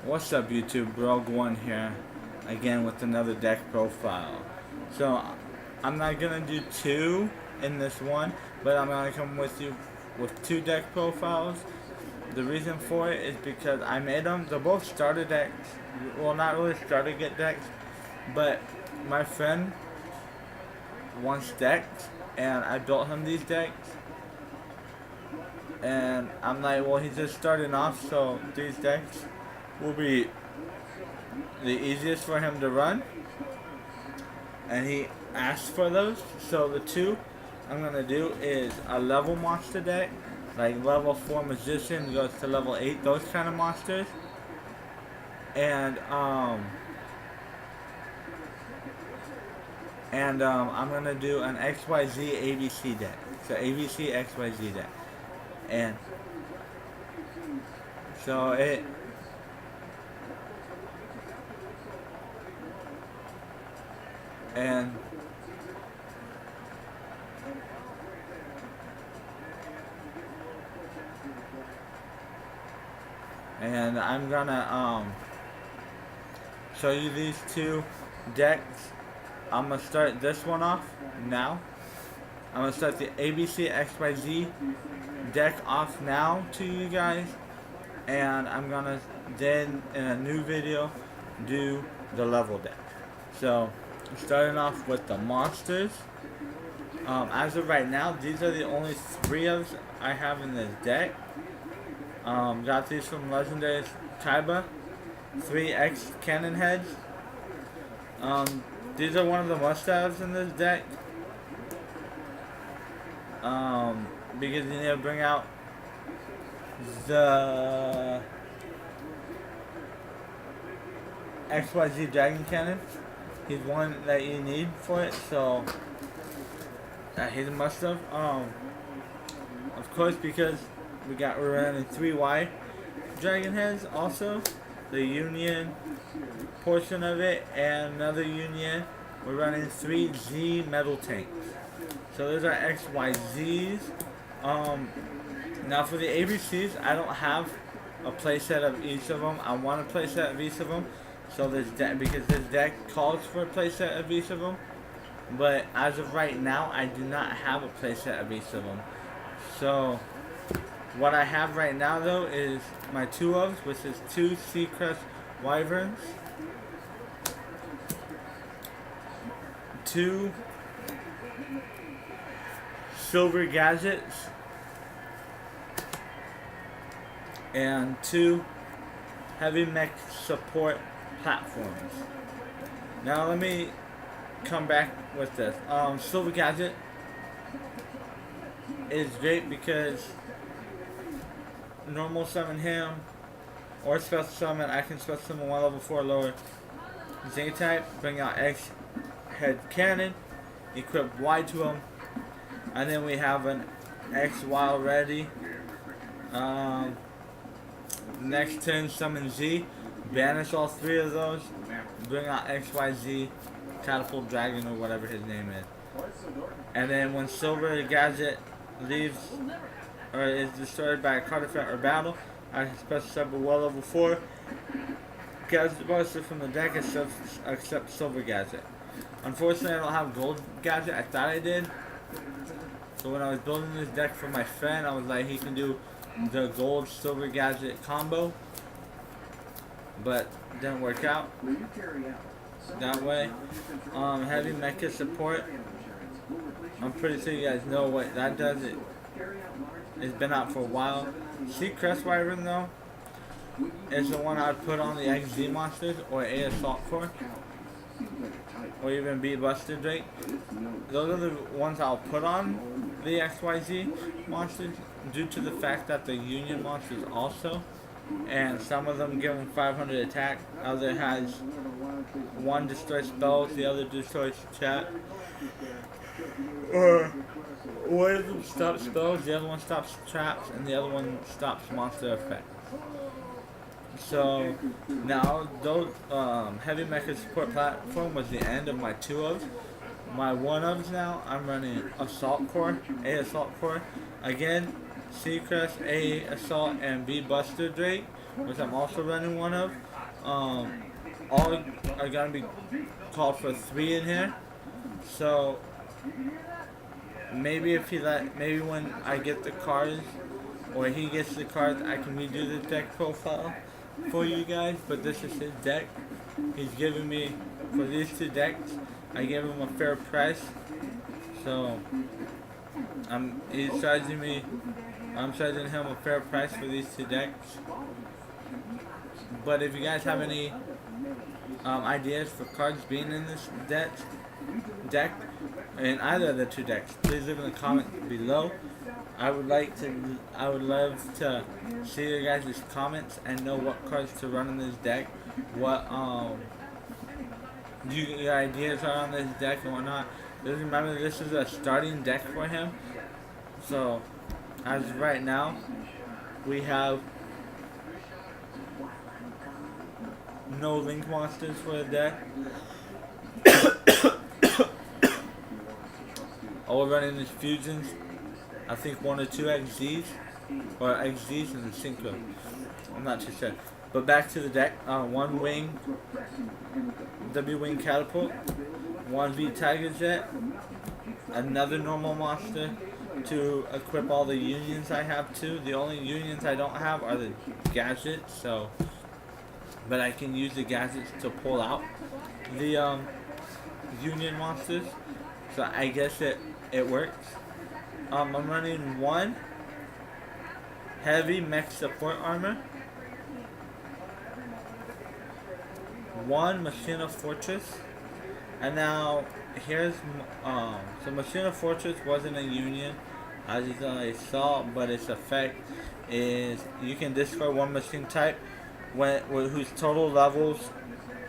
What's up YouTube, Rogue1 here, again with another deck profile. So, I'm not going to do two in this one, but I'm going to come with you with two deck profiles. The reason for it is because I made them, they're both starter decks, well not really starter get decks, but my friend wants decks, and I built him these decks. And I'm like, well, he's just starting off, so these decks will be the easiest for him to run. And he asked for those. So the two I'm going to do is a level monster deck. Like level 4 magician goes to level 8, those kind of monsters. And I'm going to do an XYZ ABC deck. So ABC XYZ deck. And so and I'm gonna show you these two decks. I'm gonna start this one off now. I'm gonna start the ABC XYZ deck off now to you guys, and I'm gonna then in a new video do the level deck. So starting off with the monsters. As of right now, these are the only 3 of I have in this deck. Got these from Legendary Kaiba. 3 X cannon heads. These are one of the must-haves in this deck. Because you need to bring out the XYZ Dragon Cannon. He's one that you need for it, so he's a must-have. Of course, because we're running 3Y Dragon Heads also. The Union portion of it, and another Union. We're running 3 Z metal tanks. So those are XYZs. Now for the ABCs, I don't have a playset of each of them. I want a playset of each of them. So because this deck calls for a playset of each of them. But as of right now, I do not have a playset of each of them. So what I have right now though is my 2 ofs, which is 2 Seacrest Wyverns, 2 Silver Gadgets, and 2 Heavy Mech Support Platforms. Now let me come back with this. Silver Gadget is great because normal summon him or special summon. I can special summon 1 level 4 lower Z type, bring out X head cannon, equip Y to him, and then we have an X wild ready. Next turn summon Z, banish all 3 of those, bring out XYZ Catapult Dragon or whatever his name is. And then when Silver Gadget leaves or is destroyed by a card effect or battle, I can special summon 1 level 4 Gadget monster from the deck except Silver Gadget. Unfortunately, I don't have Gold Gadget. I thought I did. So when I was building this deck for my friend, I was like, he can do the Gold Silver Gadget combo, but it didn't work out that way. Heavy Mecha Support. I'm pretty sure you guys know what that does. It's been out for a while. Seacrest Wyvern though is the one I'd put on the XZ monsters or A Assault Core, or even B Buster Drake. Those are the ones I'll put on the XYZ monsters due to the fact that the Union monsters also, and some of them give them 500 attack. Other has 1 destroy spells, the other destroys chat. Or one of them stops spells, the other one stops traps, and the other one stops monster effects. So now those Heavy Mecha Support Platform was the end of my 2 ofs. My 1 ofs now, I'm running Assault Core, A Assault Core. Again, Seacrest, A Assault, and B Buster Drake which I'm also running one of. All are gonna be called for 3 in here. So maybe maybe when I get the cards, or he gets the cards, I can redo the deck profile for you guys. But this is his deck. He's giving me, for these 2 decks, I gave him a fair price. So he's charging me. I'm charging him a fair price for these 2 decks. But if you guys have any ideas for cards being in this deck, in either of the 2 decks, please leave in the comments below. I would love to see your guys' comments and know what cards to run in this deck, what your ideas are on this deck and whatnot. Just remember, this is a starting deck for him. So as of right now, we have no link monsters for the deck. All we're running is fusions. I think 1 or 2 XZs, or XZs and a synchro. I'm not too sure. But back to the deck. 1 wing, W-wing catapult, 1 V tiger jet, another normal monster to equip all the unions I have too. The only unions I don't have are the gadgets, so, but I can use the gadgets to pull out the union monsters. So I guess it works. I'm running 1 heavy mech support armor, 1 Machina Fortress, and now here's so Machina Fortress wasn't a union, as I saw, but its effect is you can discard 1 machine type whose total levels,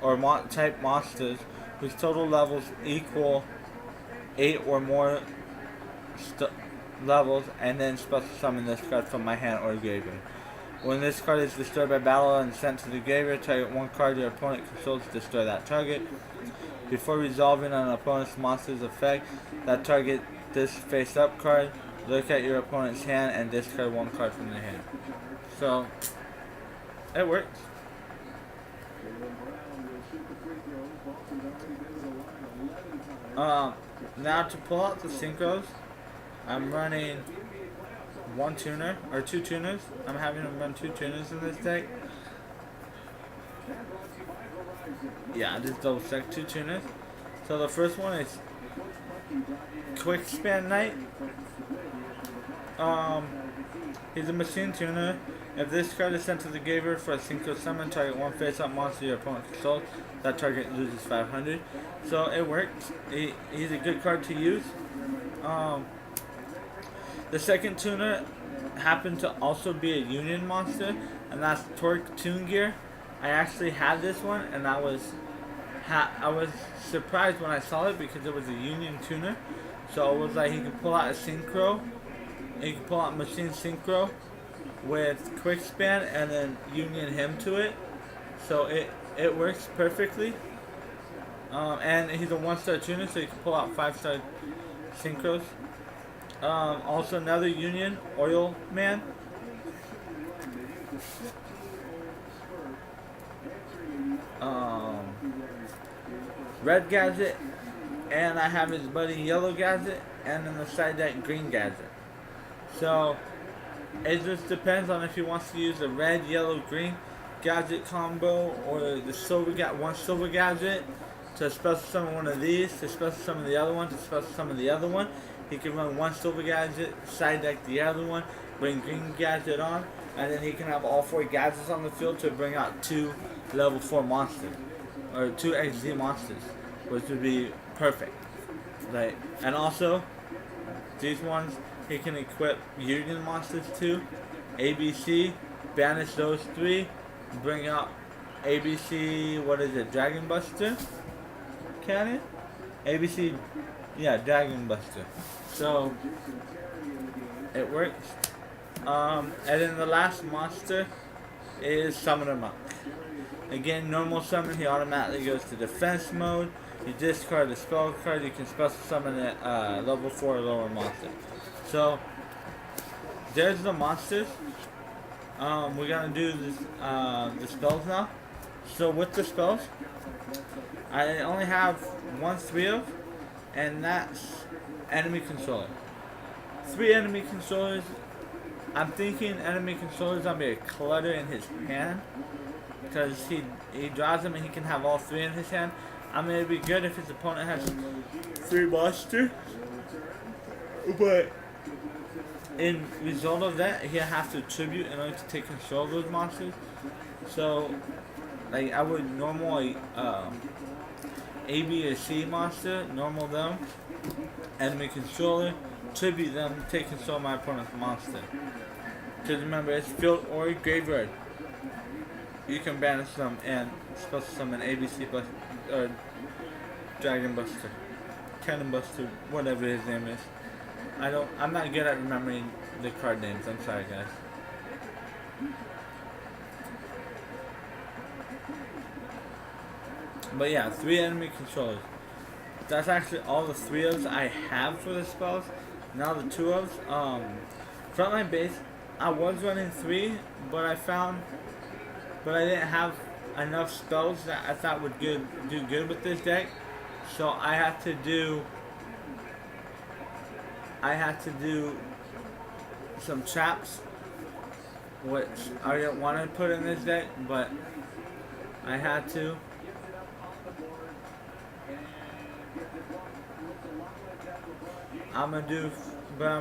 or type monsters whose total levels equal 8 or more levels, and then special summon this card from my hand or graveyard. When this card is destroyed by battle and sent to the graveyard, target 1 card your opponent controls to destroy that target. Before resolving an opponent's monster's effect, that target this face-up card, look at your opponent's hand and discard 1 card from their hand. So it works. Now to pull out the synchros, I'm running 1 tuner, or 2 tuners. I'm having him run 2 tuners in this deck. Yeah, I just double check 2 tuners. So the first one is Quick Span Knight. He's a machine tuner. If this card is sent to the graveyard for a synchro summon, target 1 face-up monster your opponent controls. That target loses 500. So it works. He's a good card to use. The second tuner happened to also be a union monster, and that's Torque Tune Gear. I actually had this one, and I was surprised when I saw it because it was a union tuner. So it was like he could pull out a synchro, he could pull out machine synchro with quick span and then union him to it. So it works perfectly. And he's a 1-star tuner, so you can pull out 5-star synchros. Also another union, Oil Man. Red Gadget, and I have his buddy Yellow Gadget, and then the side deck Green Gadget. So it just depends on if he wants to use the red, yellow, green gadget combo, or the one silver gadget to special summon one of these, to special summon the other one, to special summon the other one. He can run 1 silver gadget, side deck the other one, bring green gadget on, and then he can have all 4 gadgets on the field to bring out 2 level 4 monsters, or 2 XZ monsters, which would be perfect. Like, and also these ones he can equip union monsters to. ABC, banish those 3, bring out ABC, what is it, Dragon Buster cannon? ABC, yeah, Dragon Buster. So it works. And then the last monster is Summoner Monk. Again, normal summon, he automatically goes to defense mode. You discard a spell card, you can special summon a level 4 or lower monster. So there's the monsters. we're gonna do this, the spells now. So with the spells, I only have one 3-of, and that's enemy controller. 3 enemy controllers. I'm thinking enemy controllers gonna be a clutter in his hand, because he draws them and he can have all 3 in his hand. I mean, it'd be good if his opponent has 3 monsters, but in result of that, he'll have to tribute in order to take control of those monsters. So, like, I would normally A, B, or C monster, normal them, enemy controller, tribute them, take control of my opponent's monster. Because remember, it's field or graveyard. You can banish them and special summon ABC or Dragon Buster, Cannon Buster, whatever his name is. I'm not good at remembering the card names. I'm sorry, guys. But yeah, 3 enemy controllers. That's actually all the 3-ofs I have for the spells. Now the 2-ofs. Frontline base, I was running 3, but I didn't have enough spells that I thought would do good with this deck. So I had to do some traps, which I didn't want to put in this deck, but I had to. I'm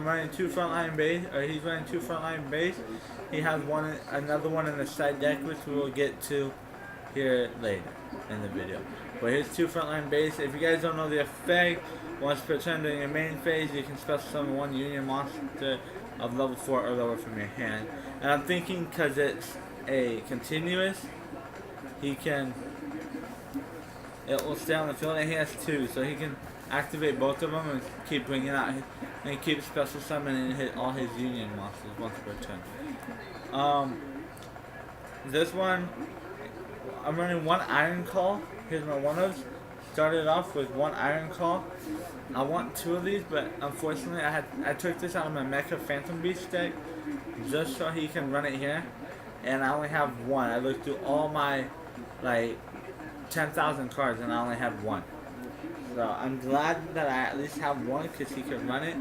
running 2 frontline base, or he's running 2 frontline base. He has another one in the side deck, which we will get to here later in the video. But here's 2 frontline base. If you guys don't know the effect, once per turn during your main phase, you can special summon 1 union monster of level 4 or lower from your hand. And I'm thinking, because it's a continuous, it will stay on the field, and he has 2, so he can activate both of them and keep bringing out and keep special summoning and hit all his union monsters once per turn. This one, I'm running 1 Iron Call. Here's my 1-ofs. Started off with 1 Iron Call. I want 2 of these, but unfortunately I took this out of my Mecha Phantom Beast deck just so he can run it here, and I only have 1. I looked through all my 10,000 cards and I only had 1. So I'm glad that I at least have 1 because he can run it.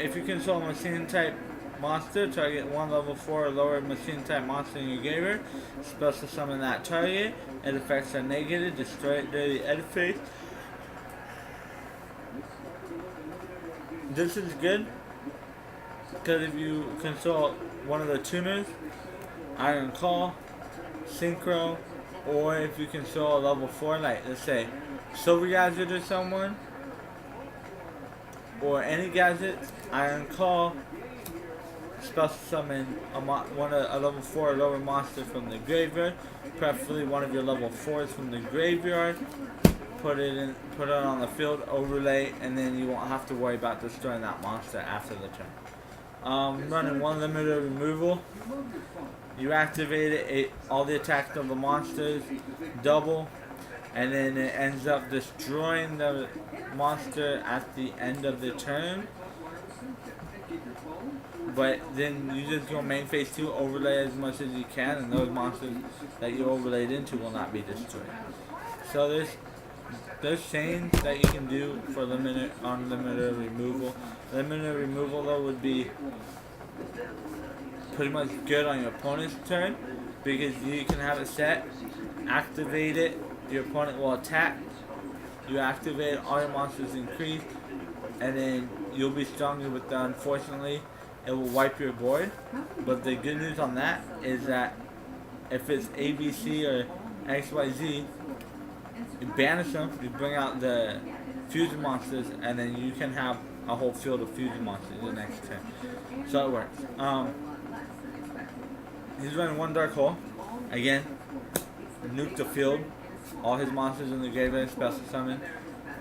If you control a machine type monster, target 1 level 4 or lower machine type monster in your graveyard, special summon that target. Its effects are negative, destroy it during the end phase. This is good because if you control one of the tuners, Iron Call, Synchro, or if you control a level 4, like let's say Silver Gadget or someone, or any gadget, Iron Call, special summon a level 4 or lower monster from the graveyard, preferably one of your level 4s from the graveyard. Put it on the field, overlay, and then you won't have to worry about destroying that monster after the turn. Running 1 limited removal. You activate it, all the attacks of the monsters double, and then it ends up destroying the monster at the end of the turn. But then you just go main phase 2, overlay as much as you can, and those monsters that you overlaid into will not be destroyed. So there's chains that you can do for unlimited removal. Limited removal though would be pretty much good on your opponent's turn because you can have it set, activate it, your opponent will attack, you activate it, all your monsters increase, and then you'll be stronger with that. Unfortunately, it will wipe your board. But the good news on that is that if it's ABC or XYZ, you banish them, you bring out the fusion monsters, and then you can have a whole field of fusion monsters the next turn. So it works. He's running 1 Dark Hole. Again, nuke the field. All his monsters in the graveyard, special summon.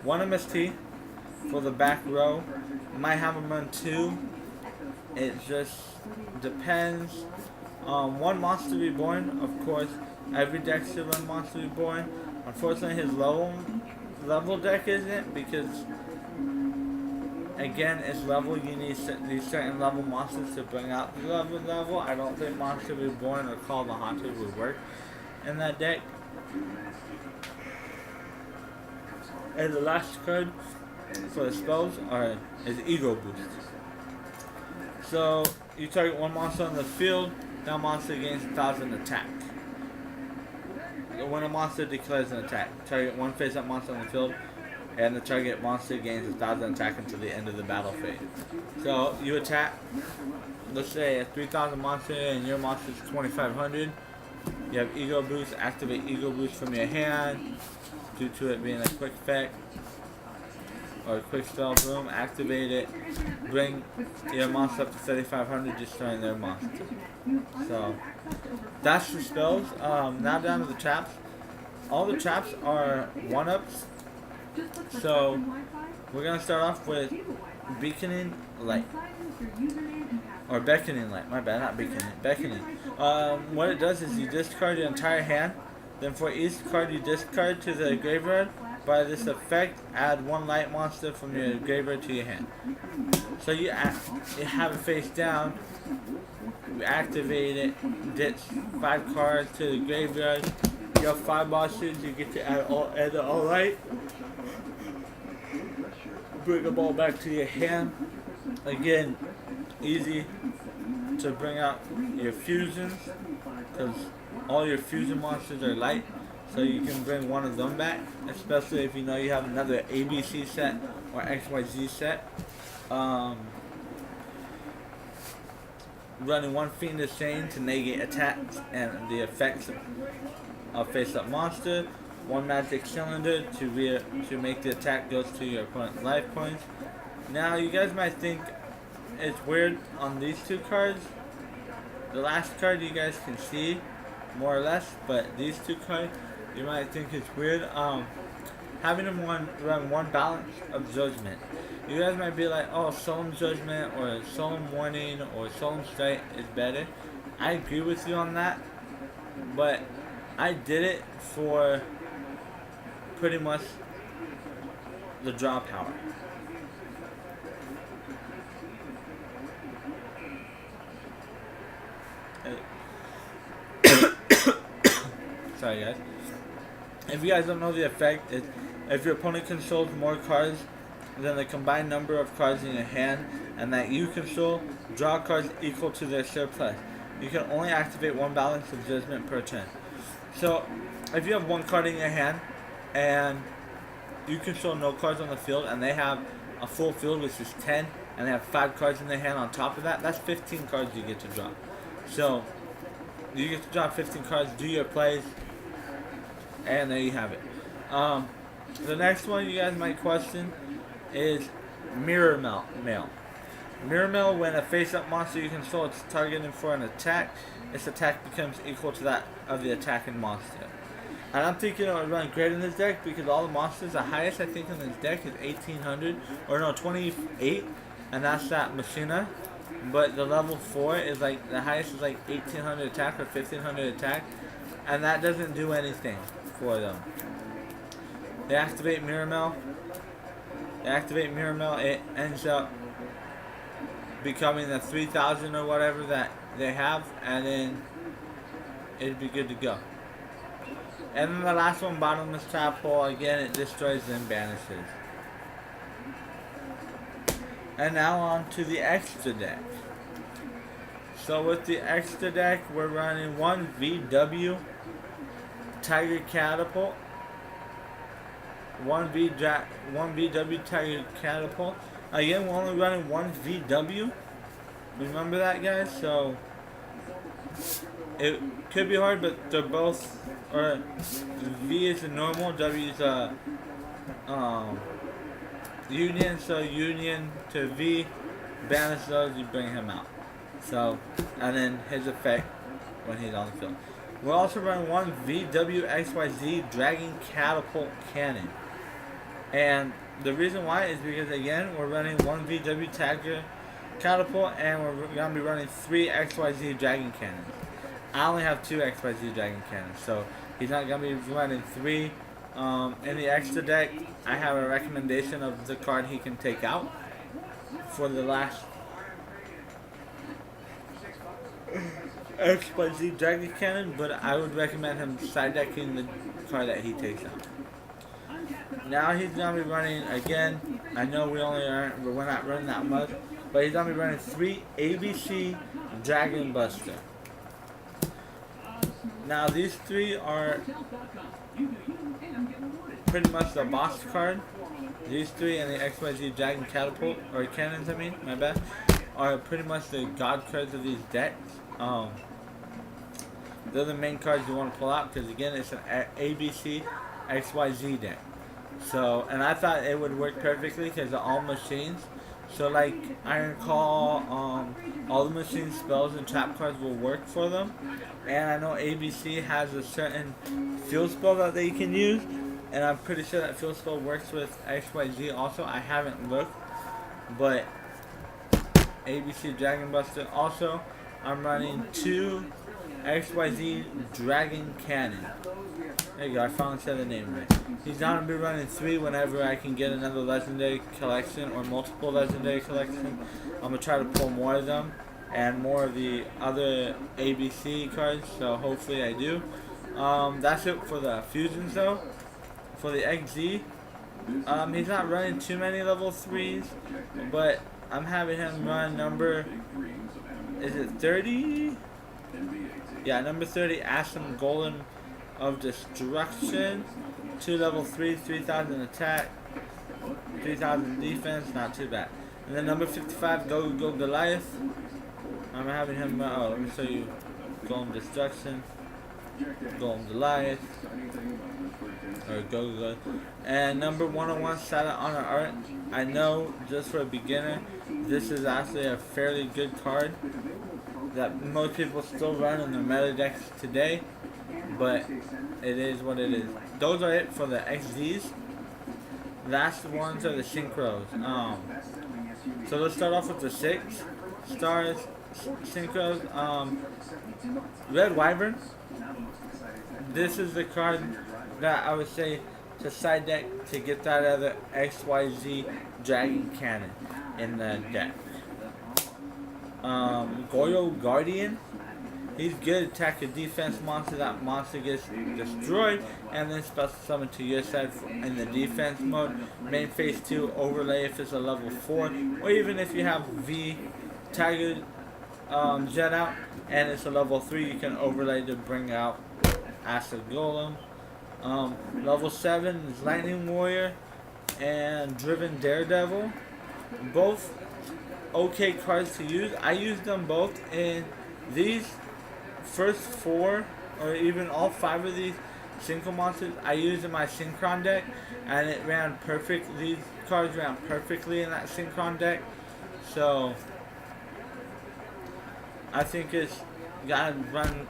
1 MST for the back row. Might have him run 2. It just depends. 1 Monster Reborn, of course. Every deck should run Monster Reborn. Unfortunately, his level deck isn't because again, it's level. You need these certain level monsters to bring out the level. I don't think Monster Reborn or Call of the Haunted would work in that deck. And the last card for the spells is Ego Boost. So you target one monster on the field, that monster gains 1,000 attack. When a monster declares an attack, target one face-up monster on the field, and the target monster gains 1,000 attack until the end of the battle phase. So you attack, let's say a 3,000 monster and your monster is 2,500. You have Ego Boost, activate Ego Boost from your hand, due to it being a quick effect, or a quick spell, boom, activate it, bring your monster up to 3,500, destroying their monster. So, that's the spells. Now down to the traps. All the traps are 1-ups. So, we're going to start off with Beaconing Light. Or Beckoning Light, my bad, not Beaconing, Beckoning. What it does is you discard your entire hand, then for each card you discard to the graveyard, by this effect, add one light monster from your graveyard to your hand. So you have it face down, you activate it, ditch 5 cards to the graveyard. You have 5 monsters, you get to add all light. Bring them all back to your hand. Again, easy to bring out your fusions, because all your fusion monsters are light. So you can bring one of them back, especially if you know you have another ABC set or XYZ set. Running one Fiendish Chain to negate attacks and the effects of face-up monster. One Magic Cylinder to make the attack goes to your opponent's life points. Now you guys might think it's weird on these 2 cards. The last card you guys can see more or less, but these 2 cards you might think it's weird. Having them run one Balance of Judgment. You guys might be like, oh, Solemn Judgment or Solemn Warning or Solemn Strike is better. I agree with you on that, but I did it for pretty much the draw power. Sorry guys. If you guys don't know the effect, if your opponent controls more cards than the combined number of cards in your hand and that you control, draw cards equal to their surplus. You can only activate one Balance of Judgment per turn. So, if you have 1 card in your hand and you control no cards on the field and they have a full field, which is 10, and they have 5 cards in their hand on top of that, that's 15 cards you get to draw. So, you get to draw 15 cards, do your plays, and there you have it. The next one you guys might question is Mirror Mail. Mirror Mail, when a face-up monster you control is targeted for an attack, its attack becomes equal to that of the attacking monster. And I'm thinking it would run great in this deck because all the monsters, the highest I think in this deck is 1800, or no, 28, and that's that Machina. But the level 4 is like, the highest is like 1800 attack or 1500 attack, and that doesn't do anything for them. They activate Mirror Mail. It ends up becoming the 3000 or whatever that they have, and then it'd be good to go. And then the last one, Bottomless Trap Hole, again it destroys and banishes. And now on to the extra deck. So with the extra deck, we're running 1 VW Tiger Catapult, 1 VW Tiger Catapult. Again, we're only running 1 VW. Remember that, guys? So it could be hard, but they're both, or V is a normal, W is a union. So union to V, banish those, you bring him out. So, and then his effect when he's on the field. We're also running 1 VWXYZ Dragon Catapult Cannon. And the reason why is because, again, we're running 1 VW Tiger Catapult and we're going to be running 3 XYZ Dragon Cannons. I only have 2 XYZ Dragon Cannons, so he's not going to be running 3. In the extra deck, I have a recommendation of the card he can take out. for the last XYZ Dragon Cannon, but I would recommend him side decking the card that he takes out. Now he's gonna be running again. I know we're not running that much, but he's gonna be running 3 ABC Dragon Buster. Now these 3 are pretty much the box card. These 3 and the XYZ Dragon Catapult, or Cannons I mean, my bad, are pretty much the god cards of these decks. They're the main cards you want to pull out because again it's an ABC XYZ deck. So, and I thought it would work perfectly because they're all machines. So like Iron Call, all the machine spells and trap cards will work for them. And I know ABC has a certain field spell that they can use. And I'm pretty sure that field spell works with XYZ also. I haven't looked. But ABC Dragon Buster. Also, I'm running 2 XYZ Dragon Cannon. There you go, I finally said the name right. He's gonna be running 3 whenever I can get another legendary collection or multiple legendary collection. I'm gonna try to pull more of them and more of the other ABC cards, so hopefully I do. That's it for the fusions though. For the XZ, he's not running too many level 3s, but I'm having him run number, is it 30? Yeah, number 30, Ashen Golem of Destruction. 2 level 3, 3000 attack, 3000 defense, not too bad. And then number 55, Go Goliath. I'm having him, let me show you Golem Destruction, Golem Goliath, or Go Goliath. And number 101, Silent Honor Art. I know, just for a beginner, this is actually a fairly good card that most people still run in their meta decks today, but it is what it is. Those are it for the XZs. Last ones are the synchros. So let's start off with the 6 stars synchros. Red Wyvern. This is the card that I would say to side deck to get that other XYZ Dragon Cannon in the deck. Goyo Guardian. He's good. Attack a defense monster. That monster gets destroyed, and then special summon to your side in the defense mode. Main phase 2 overlay if it's a level 4, or even if you have V Tiger Jet out and it's a level 3, you can overlay to bring out Acid Golem. Level 7 is Lightning Warrior and Driven Daredevil. Both okay cards to use. I used them both in these first 4 or even all 5 of these Synchro monsters I used in my Synchron deck, and it ran perfect. These cards ran perfectly in that Synchron deck, so I think it's gotta run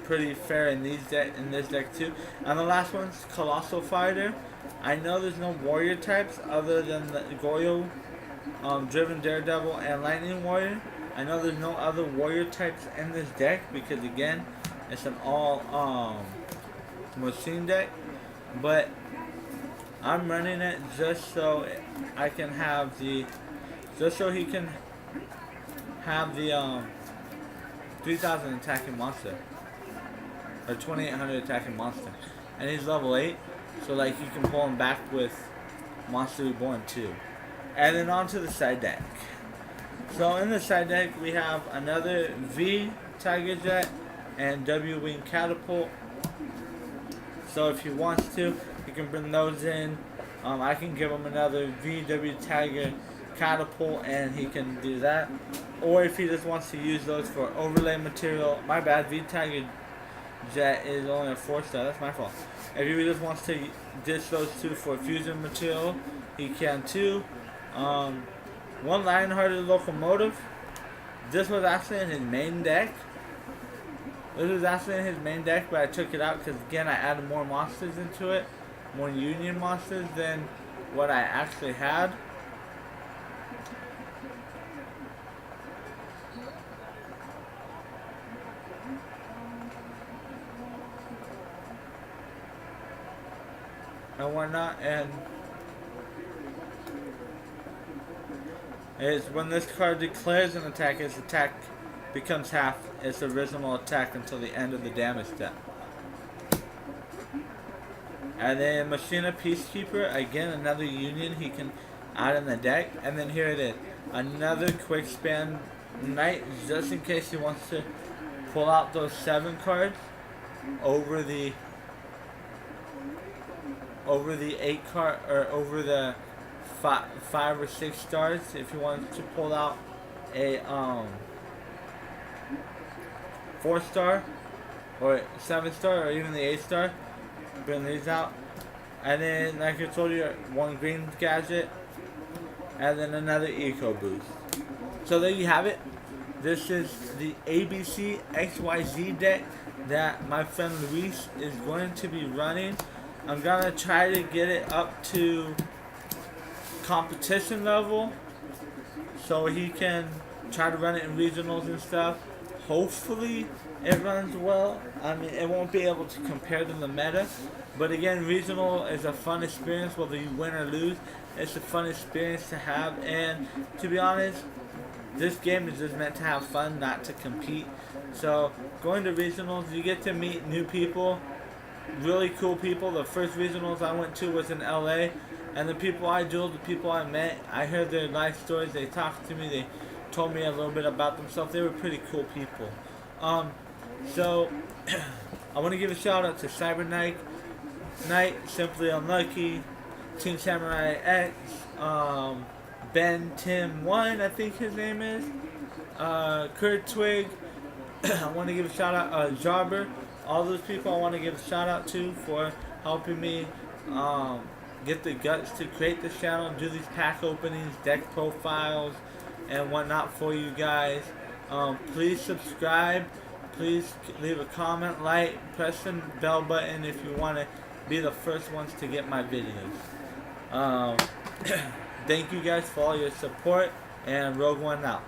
pretty fair in this deck too. And the last one's Colossal Fighter. I know there's no warrior types other than the Goyo, Driven Daredevil, and Lightning Warrior. I know there's no other warrior types in this deck because again, it's an all machine deck. But I'm running it just so I can have the, just so he can have the 3000 attacking monster or 2800 attacking monster, and he's level 8, so like you can pull him back with Monster Reborn 2. And then on to the side deck. So in the side deck we have another V Tiger Jet and W Wing Catapult. So if he wants to, he can bring those in. I can give him another VW Tiger Catapult and he can do that. Or if he just wants to use those for overlay material, my bad, V Tiger Jet is only a 4-star, that's my fault. If he just wants to ditch those 2 for fusion material, he can too. One Lionhearted Locomotive. This was actually in his main deck. But I took it out because again I added more monsters into it, more Union monsters than what I actually had. And whatnot, and is when this card declares an attack, its attack becomes half its original attack until the end of the damage step. And then Machina Peacekeeper, again another union he can add in the deck. And then here it is, another quick span knight, just in case he wants to pull out those 7 cards over the 8 card, or over the 5 or 6 stars. If you want to pull out a 4-star or 7-star or even the 8-star, bring these out. And then, like I told you, 1 green gadget, and then another eco boost. So there you have it. This is the abcxyz deck that my friend Luis is going to be running. I'm gonna try to get it up to competition level so he can try to run it in regionals and stuff. Hopefully it runs well. I mean, it won't be able to compare to the meta, but again, regional is a fun experience. Whether you win or lose, it's a fun experience to have. And to be honest, this game is just meant to have fun, not to compete. So going to regionals, you get to meet new people, really cool people. The first regionals I went to was in LA, and the people I dueled, the people I met, I heard their life stories. They talked to me, they told me a little bit about themselves. They were pretty cool people. So I want to give a shout out to Cyber Knight, Simply Unlucky, Team Samurai X, Ben Tim 1, I think his name is, Kurt Twig. I want to give a shout out Jarber. All those people I want to give a shout out to for helping me get the guts to create this channel, do these pack openings, deck profiles, and whatnot for you guys. Please subscribe. Please leave a comment, like, press the bell button if you want to be the first ones to get my videos. Thank you guys for all your support, and Rogue One out.